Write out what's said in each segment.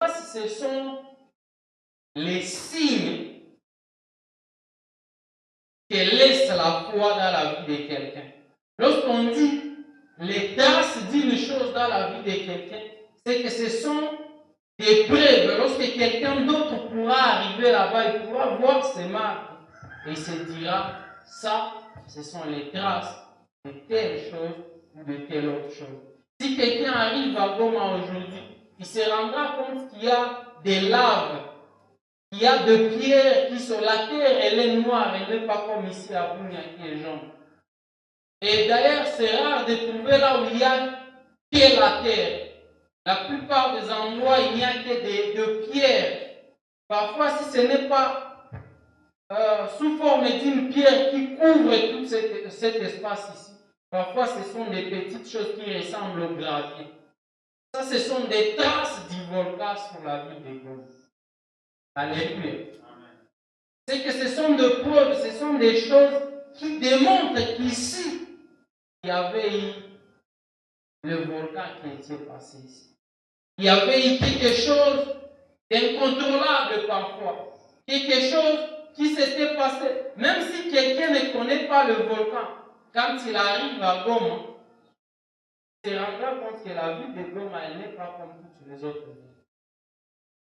ce sont les signes que laisse la foi dans la vie de quelqu'un. Lorsqu'on dit les traces d'une chose dans la vie de quelqu'un, c'est que ce sont des preuves. Lorsque quelqu'un d'autre pourra arriver là-bas, il pourra voir ces marques et il se dira, ça, ce sont les traces de telle chose ou de telle autre chose. Si quelqu'un arrive à Goma aujourd'hui, il se rendra compte qu'il y a des laves, qu'il y a des pierres qui sont, la terre, elle est noire, elle n'est pas comme ici à Bunia qui est jaune. Et d'ailleurs, c'est rare de trouver là où il y a que la terre. La plupart des endroits, il n'y a que de pierres. Parfois, si ce n'est pas sous forme d'une pierre qui couvre tout cet espace ici, parfois ce sont des petites choses qui ressemblent au gravier. Ça, ce sont des traces du volcan sur la ville de Goma. Alléluia. C'est que ce sont des preuves, ce sont des choses qui démontrent qu'ici, il y avait eu le volcan qui était passé ici. Il y avait eu quelque chose d'incontrôlable parfois. Quelque chose qui s'était passé. Même si quelqu'un ne connaît pas le volcan, quand il arrive à Goma, il se rendra compte que la ville de Goma, elle n'est pas comme toutes les autres villes.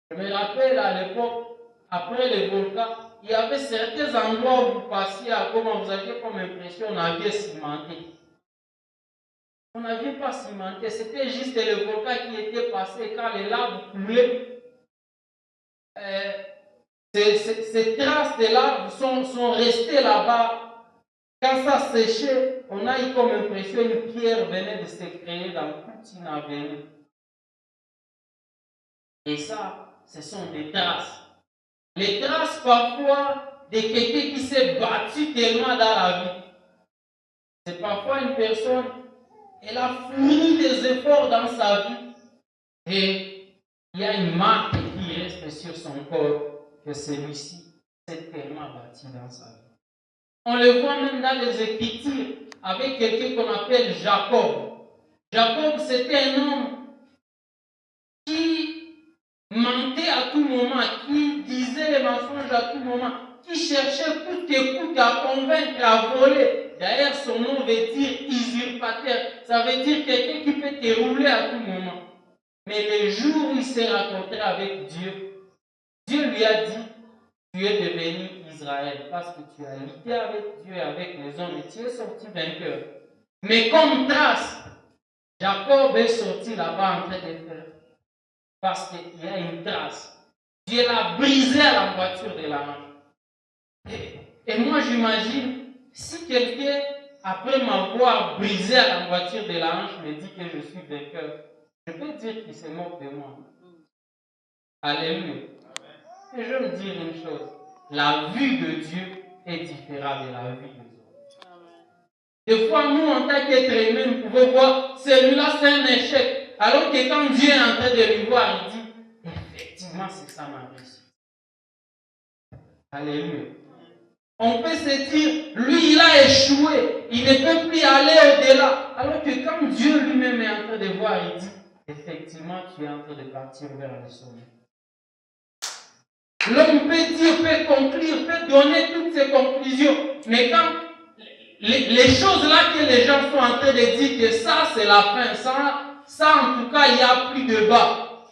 Je me rappelle à l'époque, après le volcan, il y avait certains endroits où vous passiez à Goma, vous aviez comme impression qu'on avait cimenté. On n'avait pas cimenté, c'était juste le volcan qui était passé quand les laves coulaient. Ces traces de laves sont restées là-bas. Quand ça séchait, on a eu comme impression une pierre venait de se créer dans toute une avenue. Et ça, ce sont des traces. Les traces parfois de quelqu'un qui s'est battu tellement dans la vie. C'est parfois une personne, elle a fourni des efforts dans sa vie et il y a une marque qui reste sur son corps que celui-ci s'est tellement battu dans sa vie. On le voit même dans les Écritures avec quelqu'un qu'on appelle Jacob. Jacob, c'était un homme qui mentait à tout moment, qui disait les mensonges à tout moment, qui cherchait coûte que coûte à convaincre, à voler. D'ailleurs, son nom veut dire usurpateur. Ça veut dire quelqu'un qui peut te rouler à tout moment. Mais le jour où il s'est rencontré avec Dieu, Dieu lui a dit, tu es devenu Israël parce que tu as lutté avec Dieu et avec les hommes et tu es sorti vainqueur. Mais comme trace, Jacob est sorti là-bas en train de faire. Parce qu'il y a une trace. Dieu l'a brisé à la voiture de la hanche. Et moi j'imagine, si quelqu'un, après m'avoir brisé à la voiture de la hanche, me dit que je suis vainqueur, je peux dire qu'il se moque de moi. Alléluia. Et je veux dire une chose, la vue de Dieu est différente de la vue des autres. Des fois, nous, en tant qu'être humain, nous pouvons voir, celui-là, c'est un échec. Alors que quand Dieu est en train de lui voir, il dit, effectivement, c'est ça ma réussite. Alléluia. On peut se dire, lui, il a échoué, il ne peut plus aller au-delà. Alors que quand Dieu lui-même est en train de voir, il dit, effectivement, tu es en train de partir vers le sommet. L'homme peut dire, peut conclure, peut donner toutes ses conclusions. Mais quand les choses là que les gens sont en train de dire que ça c'est la fin, ça en tout cas il n'y a plus de bas.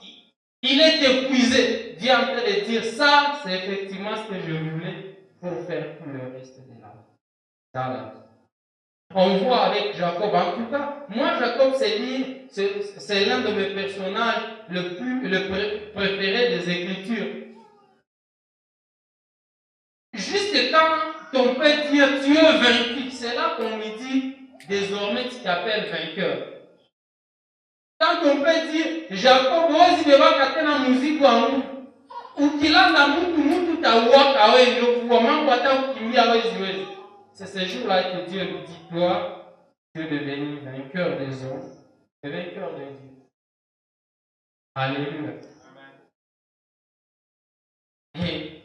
Il est épuisé. Dieu est en train de dire ça c'est effectivement ce que je voulais pour faire tout le reste de la vie. Dans la vie. On voit avec Jacob, en tout cas, moi Jacob c'est l'un de mes personnages le préféré des Écritures. Juste quand ton père dit tu es vaincu, c'est là qu'on lui dit désormais tu t'appelles vainqueur. Quand ton père dit Jacob, ozi beba katena muziki wangu, ukilanda mutu tawaka wewe mambo hata ukimbia wezi. C'est ce jour-là que Dieu lui dit toi, tu es devenu vainqueur des hommes et vainqueur de Dieu. Alléluia. Et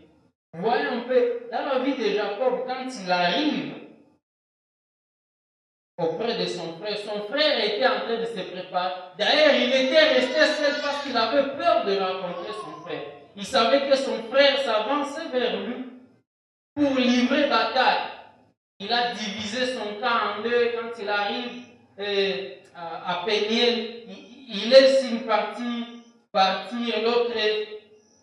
voyez un peu, dans la vie de Jacob, quand il arrive auprès de son frère. Son frère était en train de se préparer. D'ailleurs, il était resté seul parce qu'il avait peur de rencontrer son frère. Il savait que son frère s'avançait vers lui pour livrer bataille. Il a divisé son camp en deux. Quand il arrive à Péniel, il laisse une partie partir, l'autre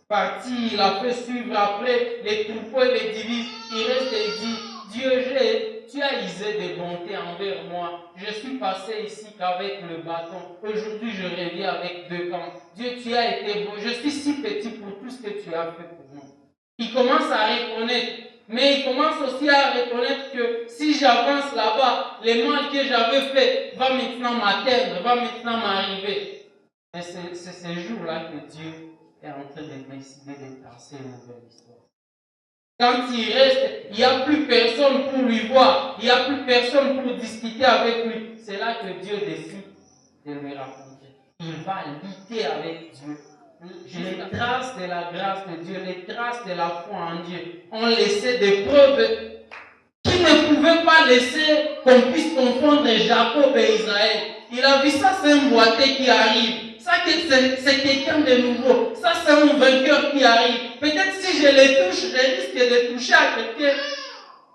partie, il a fait suivre. Après, les troupeaux les divisent. Il reste et dit, Dieu, tu as usé de bonté envers moi. Je suis passé ici qu'avec le bâton. Aujourd'hui, je reviens avec 2 camps. Dieu, tu as été beau. Je suis si petit pour tout ce que tu as fait pour moi. Il commence à reconnaître. Mais il commence aussi à reconnaître que si j'avance là-bas, le mal que j'avais fait va maintenant m'atteindre, va maintenant m'arriver. Et c'est ce jour-là que Dieu est en train de décider de tracer une nouvelle histoire. Quand il reste, il n'y a plus personne pour lui voir, il n'y a plus personne pour discuter avec lui. C'est là que Dieu décide de lui rencontrer. Il va lutter avec Dieu. Les traces de la grâce de Dieu, les traces de la foi en Dieu ont laissé des preuves qui ne pouvaient pas laisser qu'on puisse confondre Jacob et Israël. Il a vu ça, c'est un boiteux qui arrive. Ça, c'est quelqu'un de nouveau. Ça, c'est un vainqueur qui arrive. Peut-être si je les touche, je risque de toucher à quelqu'un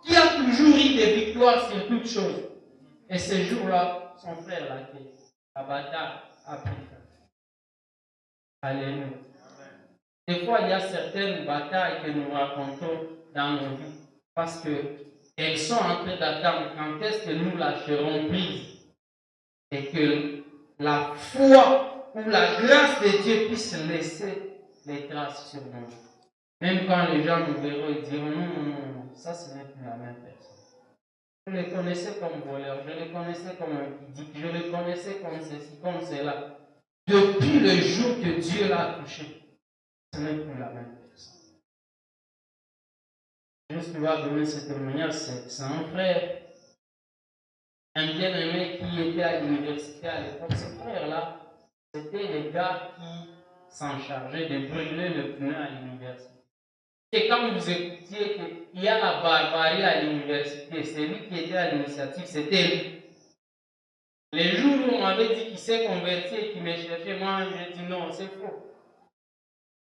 qui a toujours eu des victoires sur toutes choses. Et ce jour-là, son frère l'a fait. La bataille a pris fin. Alléluia. Des fois, il y a certaines batailles que nous racontons dans nos vies parce qu'elles sont en train d'attendre quand est-ce que nous lâcherons prise et que la foi ou la grâce de Dieu puisse laisser les traces sur nous. Même quand les gens nous verront, ils diront non, ça ce n'est plus la même personne. Je le connaissais comme voleur, je le connaissais comme un pudique, je le connaissais comme ceci, comme cela. Depuis le jour que Dieu l'a touché, ce n'est plus la même personne. Juste pour donner ce témoignage, c'est un frère, un bien-aimé qui était à l'université à l'époque. Ce frère-là, c'était les gars qui s'en chargeaient de brûler le pneu à l'université. Et quand vous écoutiez qu'il y a la barbarie à l'université, c'est lui qui était à l'initiative, c'était lui. Les jours où on m'avait dit qu'il s'est converti et qu'il me cherchait, moi je dis non, c'est faux.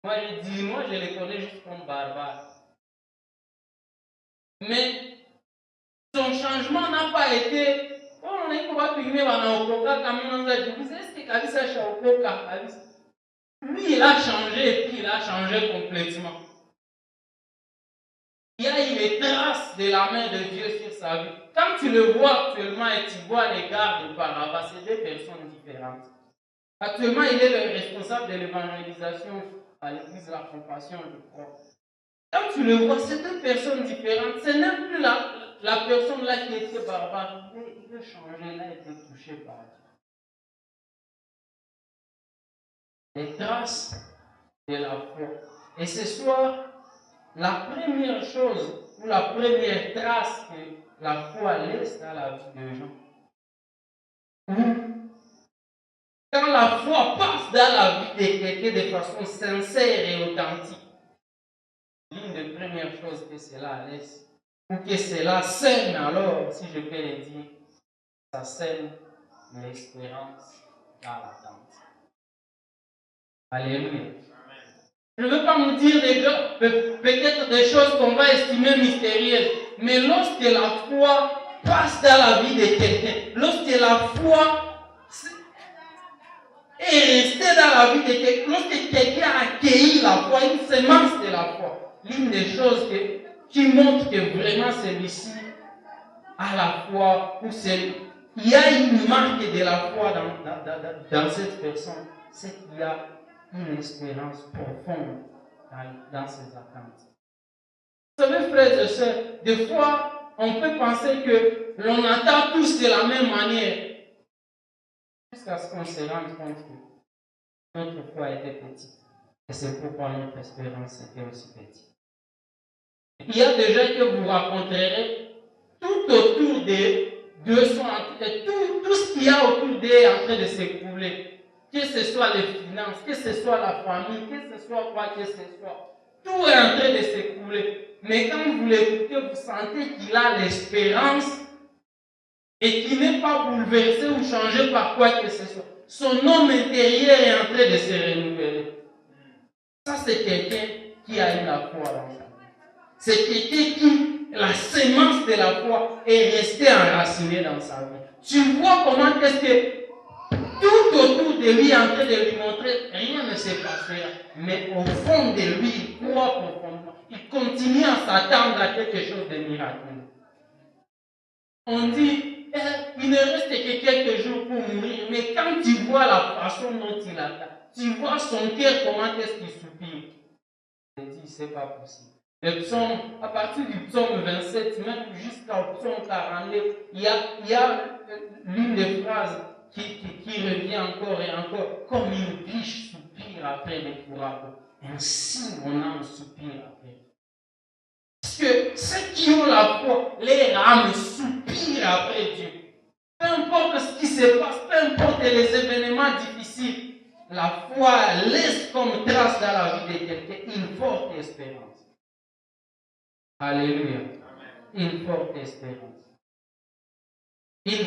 Moi je les connais juste comme barbares. Mais son changement n'a pas été. On est pas filmé dans Okoka, comme on a dit, vous est-ce que Kabisa chez Okoka? Lui il a changé et puis il a changé complètement. Il y a eu les traces de la main de Dieu sur sa vie. Quand tu le vois actuellement et tu vois les gars de Baraba, c'est 2 personnes différentes. Actuellement, il est le responsable de l'évangélisation à l'église de la Compassion, je crois. Quand tu le vois, c'est 2 personnes différentes. Ce n'est plus la personne là qui était barbare. Il veut changer, il a été touché par Dieu. Les traces de la foi. Et ce soir, la première chose ou la première trace que la foi laisse dans la vie des gens. Quand la foi passe dans la vie de quelqu'un de façon sincère et authentique, l'une des premières choses que cela laisse, ou que cela sème, alors, si je peux le dire, ça sème l'espérance dans l'attente. Alléluia. Je ne veux pas vous dire peut-être des choses qu'on va estimer mystérieuses, mais lorsque la foi passe dans la vie de quelqu'un, lorsque la foi est restée dans la vie de quelqu'un, lorsque quelqu'un a accueilli la foi, une sémence de la foi, l'une des choses qui montre que vraiment celui-ci a la foi, ou il y a une marque de la foi dans cette personne, c'est qu'il y a une espérance profonde dans ses attentes. Vous savez, frères et sœurs, des fois, on peut penser que l'on attend tous de la même manière, jusqu'à ce qu'on se rende compte que notre foi était petite. Et c'est pourquoi notre espérance était aussi petite. Il y a des gens que vous rencontrerez tout autour d'eux, tout ce qu'il y a autour d'eux est en train de s'écrouler. Que ce soit les finances, que ce soit la famille, que ce soit quoi que ce soit. Tout est en train de s'écrouler. Mais quand vous l'écoutez, vous sentez qu'il a l'espérance et qui n'est pas bouleversé ou changé par quoi que ce soit. Son homme intérieur est en train de se renouveler. Ça, c'est quelqu'un qui a eu la foi dans sa vie. C'est quelqu'un qui, la sémence de la foi, est restée enracinée dans sa vie. Tu vois comment est-ce que tout autour de lui est en train de lui montrer, rien ne s'est passé. Mais au fond de lui, il croit profondément. Il continue à s'attendre à quelque chose de miraculeux. On dit, il ne reste que quelques jours pour mourir, mais quand tu vois la façon dont il attend, tu vois son cœur, comment est-ce qu'il soupire. Il dit, c'est pas possible. Le psaume, à partir du psaume 27, même jusqu'au psaume 49, il y a l'une des phrases qui revient encore et encore, comme une biche soupire après les courageux. Ainsi, mon âme soupire après. Parce que ceux qui ont la foi, les âmes soupirent après Dieu. Peu importe ce qui se passe, peu importe les événements difficiles, la foi laisse comme trace dans la vie de quelqu'un une forte espérance. Alléluia. Une forte espérance. Une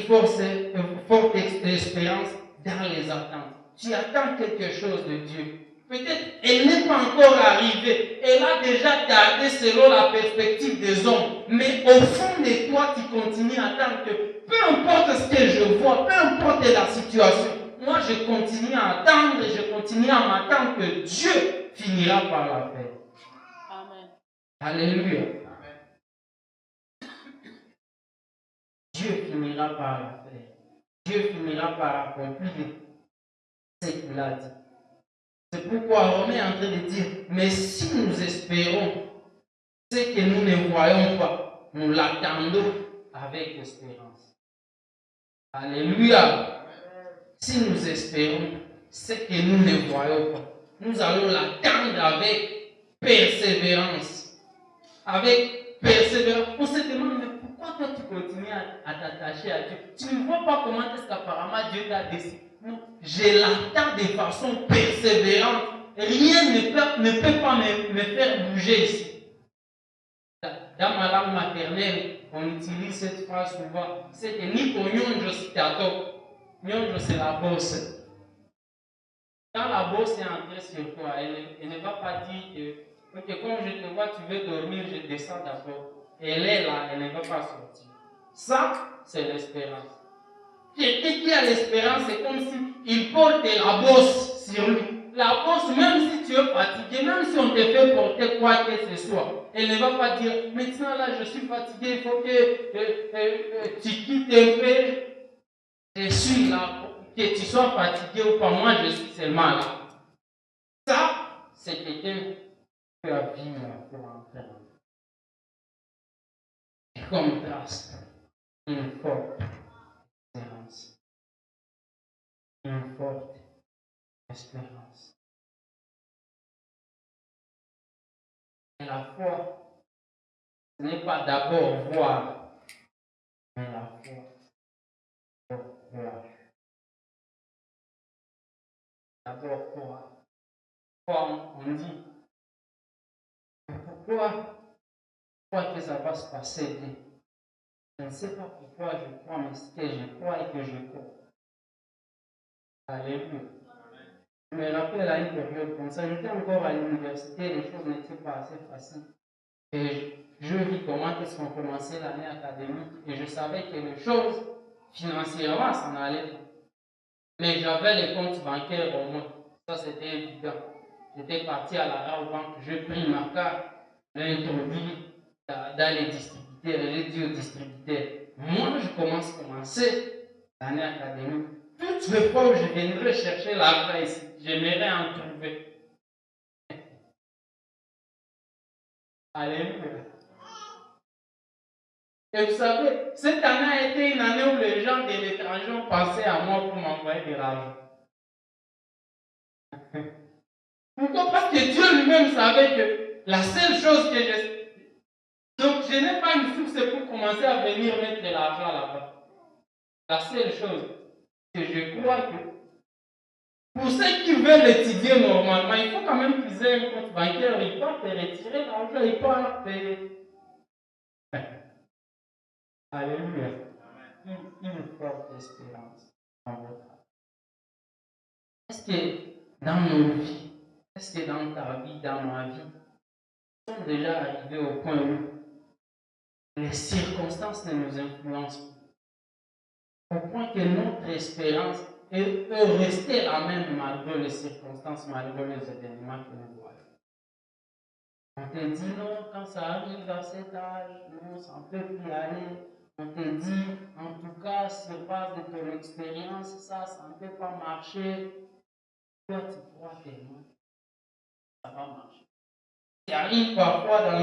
forte espérance dans les attentes. Tu attends quelque chose de Dieu. Peut-être elle n'est pas encore arrivée. Elle a déjà tardé selon la perspective des hommes. Mais au fond de toi, tu continues à attendre que peu importe ce que je vois, peu importe la situation, moi je continue à attendre et je continue à m'attendre que Dieu finira par la faire. Amen. Alléluia. Dieu finira par la faire. Dieu finira par accomplir ce qu'il a dit. C'est pourquoi Romain est en train de dire, mais si nous espérons ce que nous ne voyons pas, nous l'attendons avec espérance. Alléluia. Si nous espérons ce que nous ne voyons pas, nous allons l'attendre avec persévérance. Avec persévérance. On se demande, mais pourquoi toi tu continues à t'attacher à Dieu? Tu ne vois pas comment est-ce qu'apparemment Dieu t'a décidé. Non, je l'attends de façon persévérante. Rien ne peut pas me faire bouger ici. Dans ma langue maternelle, on utilise cette phrase souvent. C'est que Nico Nyonjo Sitato. Nyonjo, c'est la bosse. Quand la bosse est entrée sur toi, elle ne va pas dire que, ok, comme je te vois, tu veux dormir, je descends d'abord. Elle est là, elle ne va pas sortir. Ça, c'est l'espérance. Quelqu'un qui a l'espérance, c'est comme s'il porte la bosse sur lui. La bosse, même si tu es fatigué, même si on te fait porter quoi que ce soit, elle ne va pas dire, maintenant là, je suis fatigué, il faut que tu quittes un peu. Je suis là, que tu sois fatigué ou pas, moi je suis seulement là. Ça, c'est quelqu'un qui a vu pour entrer. Et comme trace, une forte espérance. Une forte espérance. Et la foi, ce n'est pas d'abord voir, mais la foi, c'est voir. D'abord croire. Comme on dit, pourquoi que ça va se passer bien? Je ne sais pas pourquoi je crois, mais ce que je crois et que je crois. Alléluia. Je me rappelle à une période comme ça, j'étais encore à l'université, les choses n'étaient pas assez faciles. Et je vis comment est-ce qu'on commençait l'année académique et je savais que les choses, financièrement, ça n'allait pas. Mais j'avais les comptes bancaires au moins. Ça, c'était évident. J'étais parti à la Rabobank, j'ai pris ma carte, j'ai introduit dans les distributeurs, j'ai dit aux distributeurs, moi, je commencer l'année académique. Toutes les fois où je viendrai chercher l'argent ici, j'aimerais en trouver. Alléluia. Et vous savez, cette année a été une année où les gens de l'étranger ont pensé à moi pour m'envoyer de l'argent. Pourquoi? Parce que Dieu lui-même savait que la seule chose que je... Donc, je n'ai pas une source pour commencer à venir mettre de l'argent là-bas. La seule chose que je crois que pour ceux qui veulent étudier normalement, il faut quand même qu'ils aient un compte bancaire. Ils peuvent te retirer l'argent, ils peuvent payer. Alléluia. une forte espérance dans votre vie? Est-ce que dans nos vies, est-ce que dans ta vie, dans ma vie, nous sommes déjà arrivés au point où les circonstances ne nous influencent pas, au point que notre espérance peut rester la même malgré les circonstances, malgré les événements que nous voyons? On te dit non, quand ça arrive à cet âge, non, ça ne peut plus aller. On te dit, en tout cas, sur base de ton expérience, ça ne peut pas marcher. Toi, tu crois tellement que ça va marcher. Tu arrives parfois dans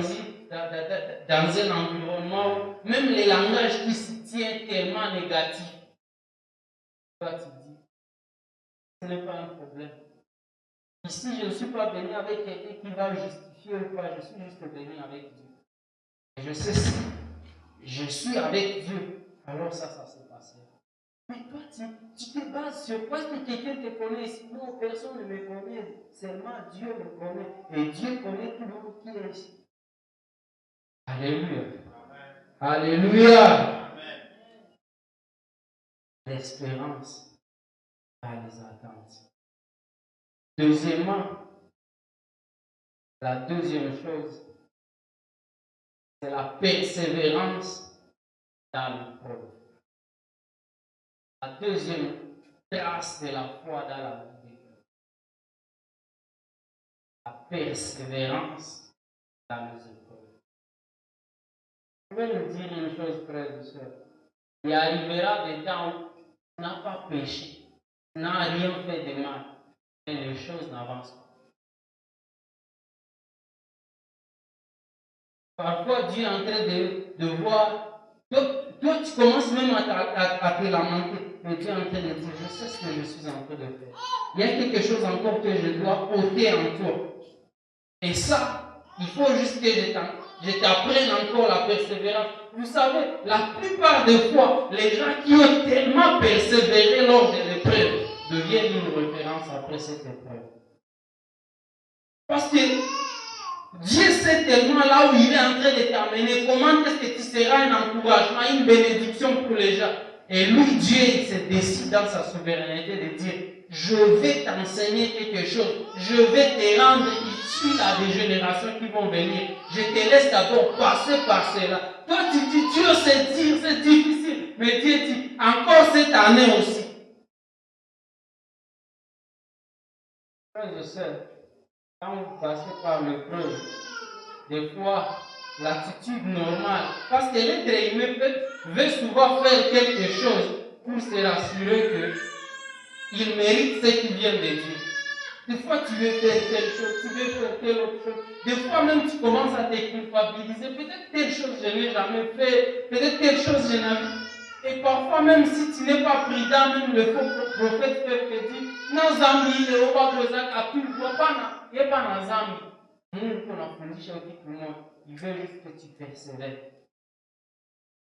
un environnement où même les langages qui se tiennent tellement négatifs. Toi, tu dis, ce n'est pas un problème. Ici, je ne suis pas venu avec quelqu'un qui va justifier ou pas, je suis juste venu avec Dieu. Et je sais si je suis avec Dieu, alors ça s'est passé. Mais toi, tu te bases sur quoi? Est-ce que quelqu'un te connaît? Sinon, personne ne me connaît. Seulement Dieu me connaît. Et Dieu connaît tout le monde qui est ici. Alléluia. Alléluia. L'espérance a les attentes. Deuxièmement, la deuxième chose, c'est la persévérance dans l'épreuve. La deuxième trace de la foi dans la vie. La persévérance dans les épreuves. Je vais nous dire une chose, frères et sœurs. Il arrivera des temps où tu n'as pas péché, tu n'as rien fait de mal, mais les choses n'avancent pas. Parfois, Dieu est en train de voir. Toi, tu commences même à te lamenter. Mais Dieu est en train de dire, je sais ce que je suis en train de faire. Il y a quelque chose encore que je dois ôter en toi. Et ça, il faut juste que je t'apprenne encore la persévérance. Vous savez, la plupart des fois, les gens qui ont tellement persévéré lors de l'épreuve deviennent une référence après cette épreuve. Parce que Dieu sait tellement là où il est en train de t'amener, comment est-ce que tu seras un encouragement, une bénédiction pour les gens. Et lui, Dieu, il se décide dans sa souveraineté de dire, je vais t'enseigner quelque chose, je vais te rendre utile à des générations qui vont venir. Je te laisse d'abord passer par cela. Toi, tu dis, Dieu sait dire, c'est difficile. Mais Dieu dit, encore cette année aussi. Frères et sœurs, quand vous passez par l'épreuve, des fois, l'attitude normale, parce que l'être humain veut souvent faire quelque chose pour se rassurer qu'il mérite ce qui vient de Dieu. Des fois, tu veux faire telle chose, tu veux faire telle autre chose. Des fois, même, tu commences à te culpabiliser. Peut-être telle chose, je n'ai jamais fait. Peut-être telle chose, je n'ai jamais. Et parfois, même si tu n'es pas prudent, même le faux prophète peut te dire, non, Zambi, il est au bas de la capule, il n'est pas dans Zambi. Nous, on a condition tout le monde. Il veut juste que tu persévères.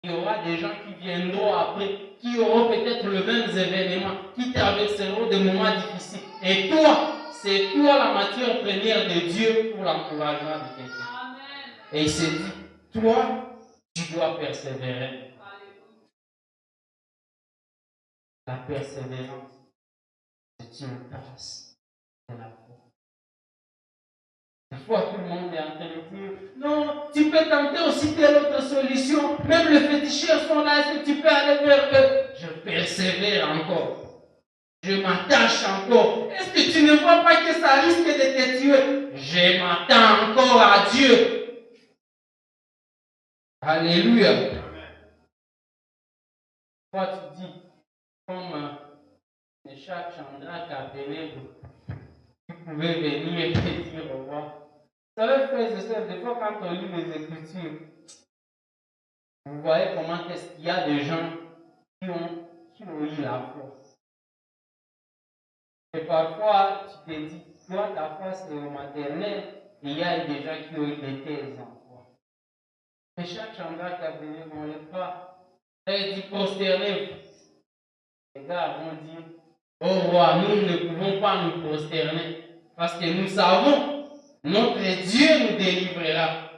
Il y aura des gens qui viendront après, qui auront peut-être les mêmes événements, qui traverseront des moments difficiles. Et toi, c'est toi la matière première de Dieu pour l'encouragement de quelqu'un. Et il s'est dit, toi, tu dois persévérer. La persévérance, c'est une trace de la foi. Des fois, tout le monde est en train de dire, non, tu peux tenter aussi telle autre solution. Même les féticheurs sont là, est-ce que tu peux aller vers eux? Je persévère encore. Je m'attache encore. Est-ce que tu ne vois pas que ça risque de te tuer? Je m'attends encore à Dieu. Alléluia. Toi, tu dis, comme Meshach, Shadrach, Abednego, tu pouvais venir et te dire au revoir. Vous savez, frères et sœurs, des fois quand on lit les Écritures, vous voyez comment est-ce qu'il y a des gens qui ont eu la foi. Et parfois, tu te dis, toi, ta foi, c'est au maternel, et il y a des gens qui ont eu des thèses en foi. Et chaque Shadrach, Abednego, on ne l'est pas. Elle dit, prosternez-vous. Les gars vont dire, oh roi, nous ne pouvons pas nous prosterner, parce que nous savons, notre Dieu nous délivrera.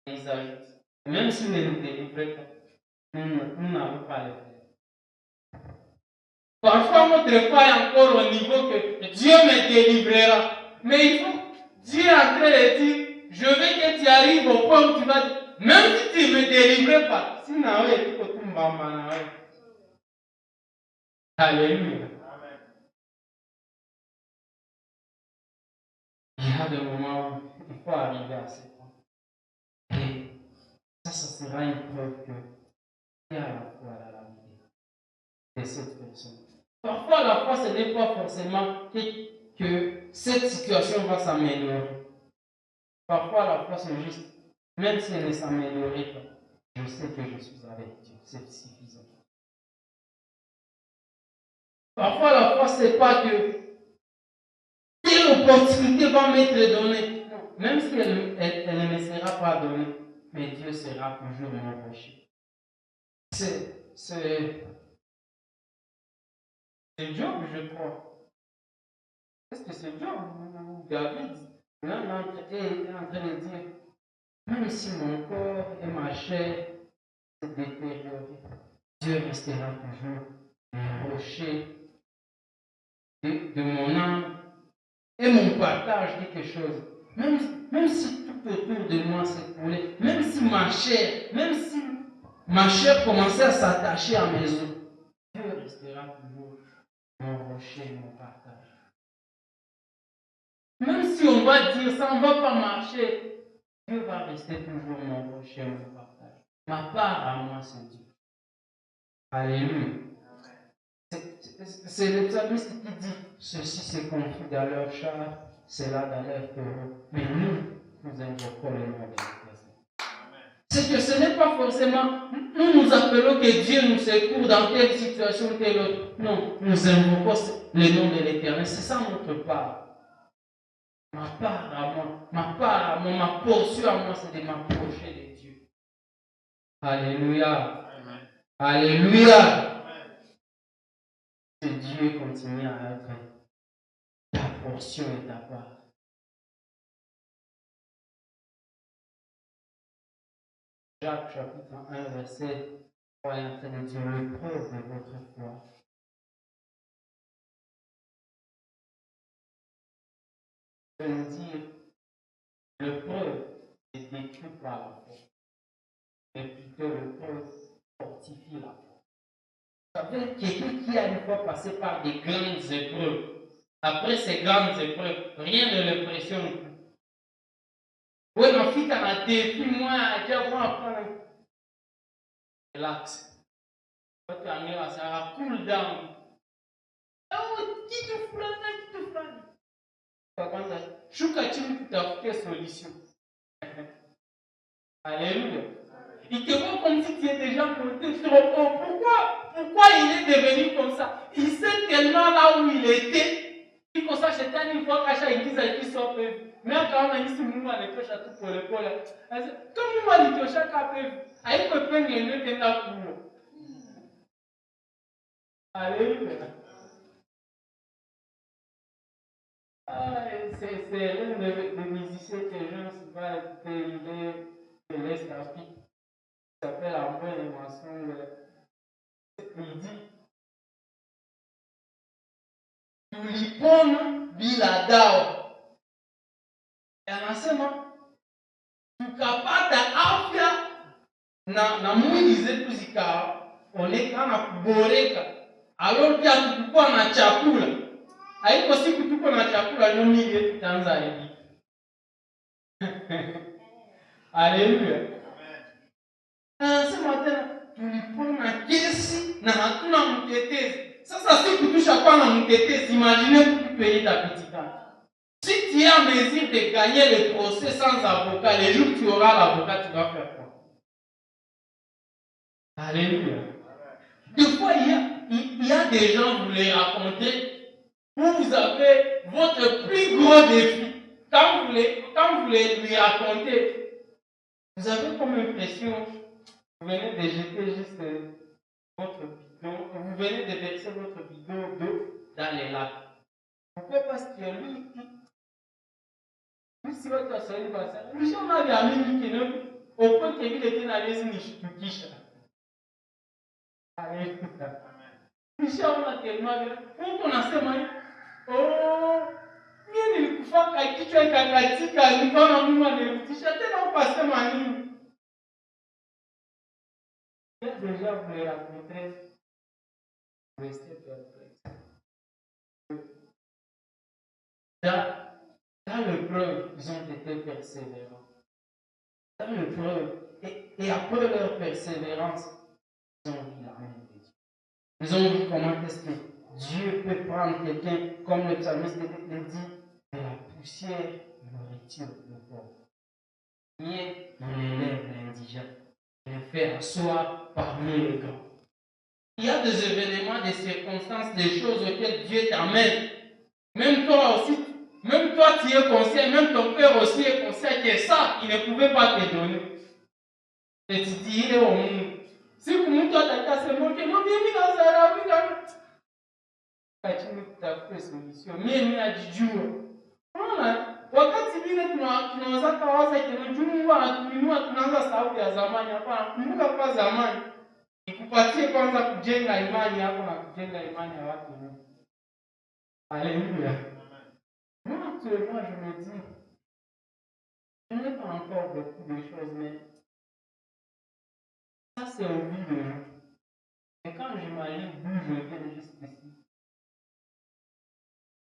Ils ajoutent, même s'il ne nous délivrait pas, nous n'avons pas le faire. Parfois, notre foi est encore au niveau que Dieu me délivrera. Mais il faut, Dieu est en train de dire, je veux que tu arrives au point où tu vas dire, même si tu ne me délivres pas, si nawe, tu peux tout m'amener. Alléluia. Il y a des moments où il faut arriver à ce point. Et ça sera une preuve que il y a la foi dans la vie de cette personne. Parfois, la foi, ce n'est pas forcément que cette situation va s'améliorer. Parfois, la foi, c'est juste, même si elle ne s'améliorait pas, je sais que je suis avec Dieu. C'est suffisant. Parfois, la foi, ce n'est pas que quelle opportunité va m'être donnée. Non. Même si elle ne me sera pas donnée, mais Dieu sera toujours mon rocher. C'est Job, je crois. Est-ce que c'est Job ou David? L'un d'entre eux était en train de dire, même si mon corps et ma chair se détériorent, Dieu restera toujours le rocher de mon âme et mon partage quelque chose. Même si tout autour de moi s'écoulait, même si ma chair commençait à s'attacher à mes os, Dieu restera toujours mon rocher, mon partage. Même si on va dire ça ne va pas marcher, Dieu va rester toujours mon rocher, mon partage. Ma part à moi, c'est Dieu. Alléluia. C'est le psalmiste qui dit, ceux-ci se confient dans leur char, cela dans leur taureau. Mais nous invoquons le nom de l'Éternel. C'est que ce n'est pas forcément, nous appelons que Dieu nous secourt dans telle situation, telle autre. Non, nous invoquons le nom de l'Éternel. C'est ça notre part. Ma part à moi, ma portion à moi, c'est de m'approcher de Dieu. Alléluia. Amen. Alléluia. Que Dieu continue à être ta portion et ta part. Jacques chapitre 1, verset 3 est en train de dire l'épreuve de votre foi. Je veux dire, l'épreuve est décrite par la foi. Mais plutôt l'épreuve fortifie la foi. Ça veut dire quelqu'un qui a une fois passé par des grandes épreuves. Après ces grandes épreuves, rien ne l'impressionne plus. Oui, ma fille, quand a défi, moi, je vais apprendre. Relax. Quand tu arrives à ça, cool down. Oh, qui te flâne. Par contre, chouka chim, tu as fait solution. Alléluia. Il te voit comme si tu es déjà monté trop haut. Pourquoi il est devenu comme ça? Il sait tellement là où il était. Il faut ça, c'est une fois qu'à chaque église qui sort. Même quand on a dit que nous, on est tous à tout pour l'épaule. Comme nous, on est tous à chaque peu. Aïe, peut prendre les nœuds de la cour. Alléluia. C'est l'un des musiciens que je ne sais pas écouter, il laisse la fille. Il s'appelle Ambroise et Masson. Il dit tulipona bila dawa. Anasema tukapata afya na mwili zetu zikaonekana kuboreka, alors pia tukikuwa na chakula. Haiko siku tuko na chakula ndio mwili yetu itaanza hivi. Haleluya. Anasema tena tulipona kesi na hatuna mtetezi. Sasa siku tushakuwa na mtetezi, imaginez tout pays d'habitant. Si tu es en mesure de gagner le procès sans avocat, les jours où tu auras l'avocat, tu vas faire quoi? Alléluia. Des fois, il y a des gens, vous les racontez, où vous avez votre plus gros défi. Quand vous les lui racontez, vous avez comme impression, vous venez de jeter juste votre bidon, vous venez de verser votre bidon d'eau dans les lacs. Pourquoi? Parce que lui, si votre assailli va ça, lui, on a des amis qui ne, au point qu'il était dans les nishtukisha. Alléluia. Nishaona tellement bien. Huko nasema hivi. Oh, mimi nilikufaka kichwa ikakatika, nikaona Mungu anirudisha tena ukasema nini? Déjà vous les rencontrez, restez perplexe. Dans l'épreuve, ils ont été persévérants. Dans l'épreuve, et après leur persévérance, ils ont vu la main de Dieu. Ils ont vu comment est-ce que Dieu peut prendre quelqu'un, comme le psalmiste le dit, de la poussière, il retire le pauvre. Il élève l'indigent. Il le fait asseoir parmi les grands. Il y a des événements, des circonstances, des choses auxquelles Dieu t'amène. Même toi aussi, même toi tu es conscient, même ton père aussi est conscient que ça, il ne pouvait pas te donner. Et tu dis, il est au monde. Si vous toi t'as se moquer, non, mais dans sa vie, lakini tutafute solution. Mimi najijua. Unaona? Wakati vile tunaanza kawaza kinajua Mungu anatuinua tunaanza sauti ya zamani hapana. Kumbuka kwa zamani. Ikupatie kwanza kujenga imani yako na kujenga imani ya watu wengine. Alléluia. Moi actuellement je me dis je n'ai pas encore beaucoup de choses mais ça c'est au bout de nous. Et quand je m'allie d'où je viens juste ici.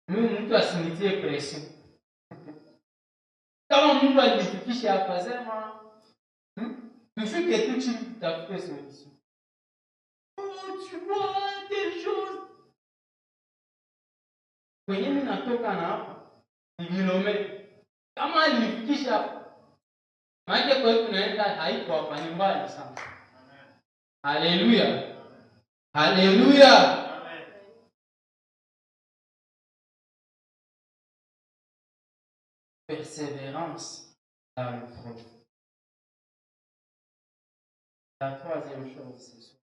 Mtu asinitie pression. Kama Mungu alinifikisha hapa sema tufike tu chini tutafute solution. Oh, tu vois des choses. Kwenye mimi natoka na hapa ni kilomita. Kama alinifikisha hapa. Maana kwa hiyo tunaenda haiko hapa ni mbali sana. Haleluya. Haleluya. Persévérance dans le projet. La troisième chose, c'est ça.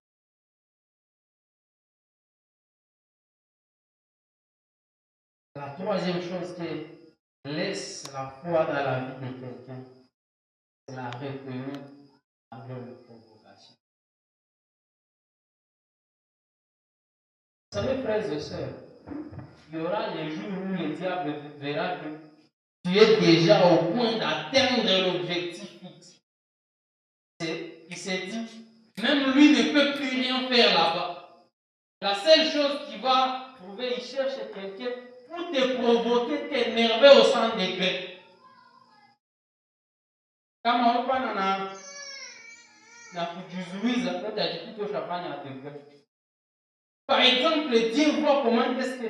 La troisième chose qui laisse la foi dans la vie de quelqu'un, c'est la retenue avec la provocation. Vous savez, frères et sœurs, il y aura les jours où le diable verra que tu es déjà au point d'atteindre l'objectif fixe. Il s'est dit, même lui ne peut plus rien faire là-bas. La seule chose qu'il va trouver, il cherche quelqu'un pour te provoquer, t'énerver au 100 degrés. Kama hapa na kujizuiza utajikuta ushafanya degré. Par exemple, Dieu voit comment est-ce que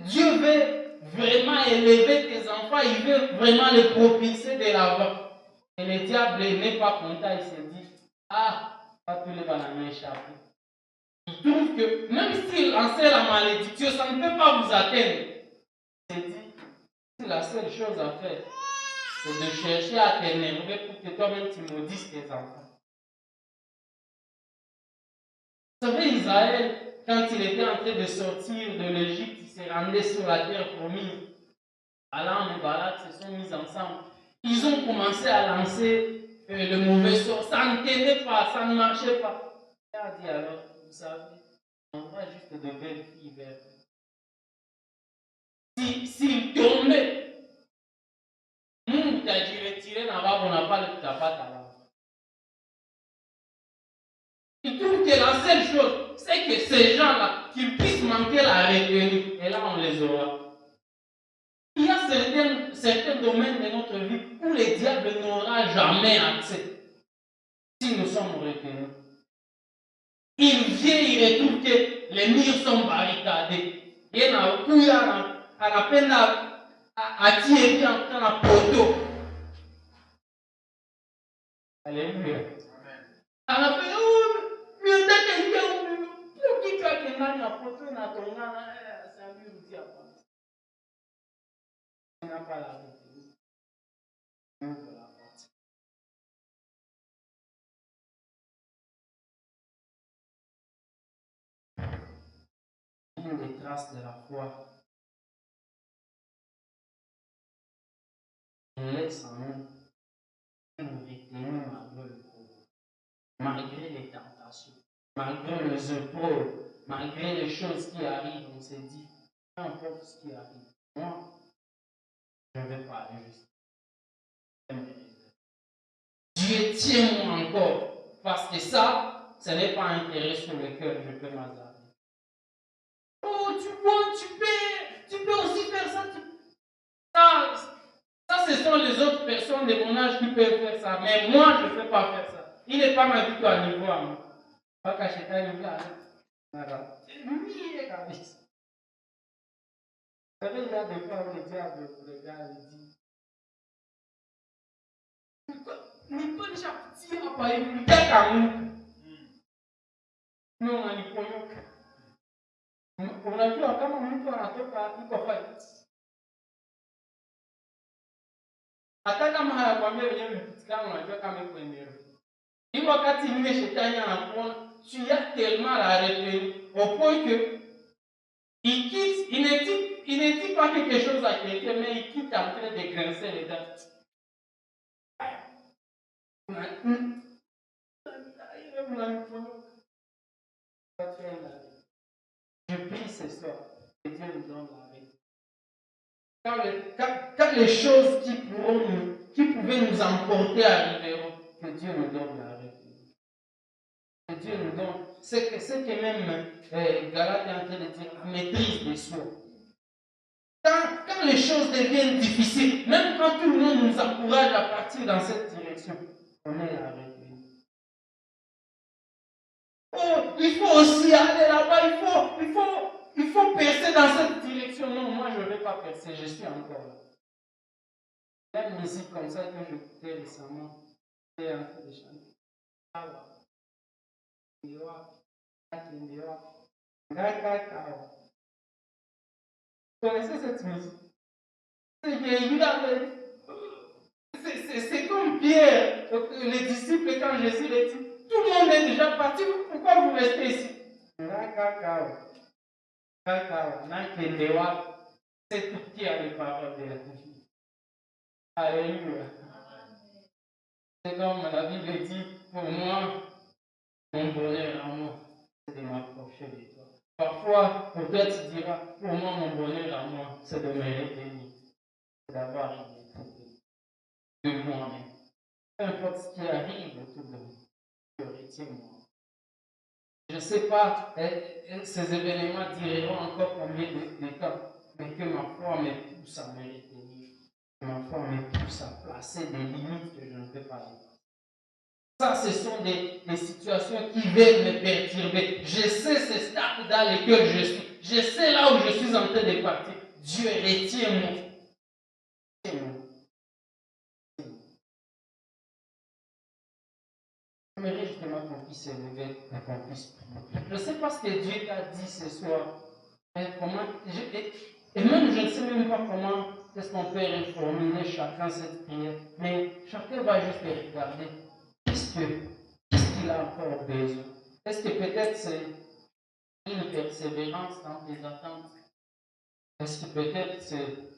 Dieu veut vraiment élever tes enfants, il veut vraiment les propulser de l'avant. Et le diable n'est pas content, il se dit, pas tous les bananes échappés. Il trouve que même s'il enseigne la malédiction, ça ne peut pas vous atteindre. Il se dit, si la seule chose à faire, c'est de chercher à t'énerver pour que toi-même tu maudisses tes enfants. Vous savez, Israël, quand il était en train de sortir de l'Égypte, il s'est rendu sur la terre promise. Allah et Balak se sont mis ensemble. Ils ont commencé à lancer le mauvais sort. Ça ne tenait pas, ça ne marchait pas. Il a dit alors, vous savez, on voit juste de belles filles vertes. S'il tombait, Mungu t'a dit retirer là-bas, on n'a pas le tapat là. Il trouve que la seule chose, c'est que ces gens-là, qu'ils puissent manquer la retenue, et là on les aura. Il y a certains domaines de notre vie où le diable n'aura jamais accès si nous sommes retenus. Il vient, il retrouve que les murs sont barricadés. Il y a un coup, il y a peine à tirer dans la poteau. Alléluia. À la fin, mieux pour qui tu as que la poteau n'a ton ça lui dit à part. Il n'a pas la retenue. Ouvre la porte. Une des traces de la foi. Il laisse en nous une retenue malgré le pauvre, malgré les tentations, malgré les épreuves, malgré les choses qui arrivent, on s'est dit, peu importe ce qui arrive, moi, je ne vais pas aller jusqu'à Dieu, tiens-moi encore, parce que ça, ce n'est pas un intérêt sur lequel je peux m'hasarder. Oh, tu peux aussi faire ça. Ça, ce sont les autres personnes de mon âge qui peuvent faire ça, mais moi, je ne peux pas faire ça. Il n'est pas ma vie à niveau à moi. Pas cacher ta niveau à moi. Lui, il est comme ça. Vous savez, il y a des fois où le diable, le gars, il dit mais pas déjà petit, papa, il est à nous. Non, on est pour nous. On a vu kama mtu anatoka iko fight. Hata kama hayakwambia wenyewe mpitikano, unajua kama iko eneo. Hii wakati ile shetani anakuona, tu as tellement la retenue au point que il quitte, il ne dit pas quelque chose à quelqu'un, mais il quitte en train de grincer les dents. Je prie ce soir que Dieu nous donne la vérité. Quand les choses qui pouvaient nous emporter arriveront, que Dieu nous donne la vérité. Que Dieu nous donne. C'est que même Galate est en train de dire, la maîtrise de soi. Quand les choses deviennent difficiles, même quand tout le monde nous encourage à partir dans cette direction, on est la vérité. Oh, il faut aussi aller là-bas, il faut percer dans cette direction. Non, moi je ne vais pas percer, je suis encore là. Il y a une musique comme ça que j'écoutais récemment. J'étais en train de chanter. Vous connaissez cette musique? C'est comme Pierre, les disciples, quand Jésus les dit, tout le monde est déjà parti, pourquoi vous restez ici? C'est tout qui a les paroles de la vie. Alléluia. C'est comme la Bible dit, pour moi, mon bonheur à moi, c'est de m'approcher de toi. Parfois, peut-être tu diras, pour moi, mon bonheur à moi, c'est de me retenir, c'est d'avoir une écoute de moi-même. Peu importe ce qui arrive autour de moi, je retiens moi. Je ne sais pas, ces événements diront encore combien de temps, mais que ma foi me pousse à me retenir. Ma foi me pousse à placer des limites que je ne peux pas dépasser. Ça, ce sont des situations qui veulent me perturber. Je sais ce stade dans lequel je suis. Je sais là où je suis en train de partir. Dieu, retiens-moi. J'aimerais justement qu'on puisse se lever et qu'on puisse prier. Je ne sais pas ce que Dieu t'a dit ce soir. Mais comment, et même je ne sais même pas comment est-ce qu'on peut reformuler chacun cette prière. Mais chacun va juste regarder. Qu'est-ce qu'il a encore besoin? Est-ce que peut-être c'est une persévérance dans tes attentes? Est-ce que peut-être c'est